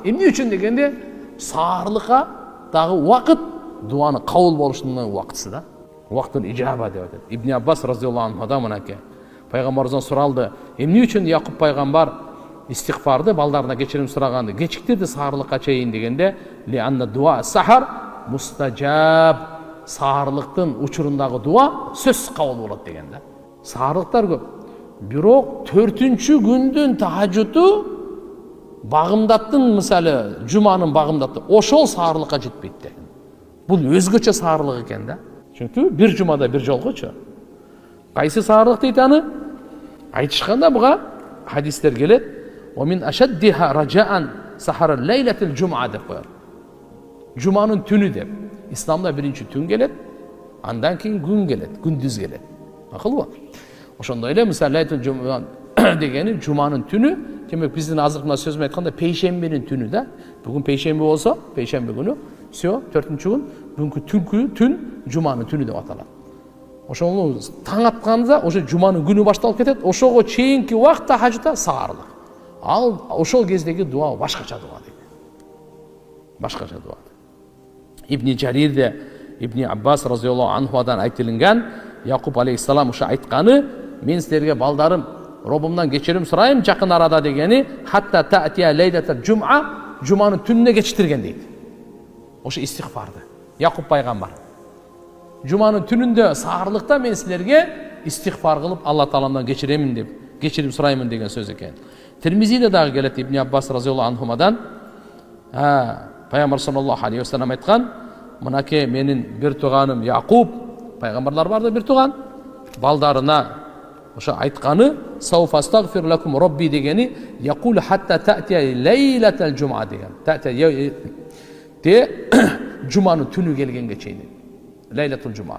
Эмне үчүн дегенде саарлыкка дагы убакыт дуаны кабыл болушунун убактысы да. Вактын ижаба деп атат. Ибн Аббас разияллаху анхудан мынакей пайгамбарыбыздан суралды. Эмне үчүн Якуб пайгамбар истигфарды балдарына кечирим сураганды кечиктирди саарлыкка чейин дегенде ли анна дуа сахар мустажаб. Саарлыктын учурундагы дуа сөз кабыл болот деген да. Саарлыктар көп. Бирок 4-чү күндүн тахажжуду багымдаттын мисалы жуманын багымдаты ошол саарлыкка жетпейт деген. Бул өзгөчө саарлык экен да. Чүнкү бир жумада бир жолгочу. Кайсы саарлык дейт аны? Айтышканда буга хадистер келет. Wa min ashaddiha raja'an sahara laylatil jum'a деп коёр. Жуманын түнү деп. Исламда биринчи түн келет, андан кийин күн келет, күндүз келет. Акылбы? Ошондой эле мисалы лайтыл жуман дегени жуманын түнү, демек биздин азыркы мына сөзүм айтканда пейшембинин түнү да. Бүгүн пейшемби болсо, пейшемби күнү, всё, 4-чү күн, бүгүнкү түн жуманын түнү деп аталат. Ошону таң атканда ошо жуманын күнү башталып кетет, ошого чейинки убакта хажда саарлык. Ал ошол кездеги дуа башкача дуа дейт. Башкача дуа. Ибн Жарирде Ибн Аббас разияллаху анхудан айтылган, Якуб алейхиссалам ошо айтканы, мен силерге балдарым Робумдан кечирим сурайм жакын арада дегени, хатта таатия лейлатал жум'a, жуманын түнүнө кечиктирген дейт. Ошо истигфарды. Якуб пайгамбар. Жуманын түнүндө саарлыкта мен силерге истигфар кылып Алла Тааламдан кечиремин деп, кечирим сураймын деген сөз экен. Тирмизиде дагы келет Ибн Аббас разияллаху анхумадан, пайгамбар саллаллаху алейхи ва саллям айткан, мынакей менин бир туганым Якуб, пайгамбарлар бар да бир туган, балдарына ошо айтканы, сауфастагфир лакум робби дегени, якул хатта таатия лейлатал жум'a деген. Таатия жуманын түнү келгенге чейин. Лейлатул жум'a.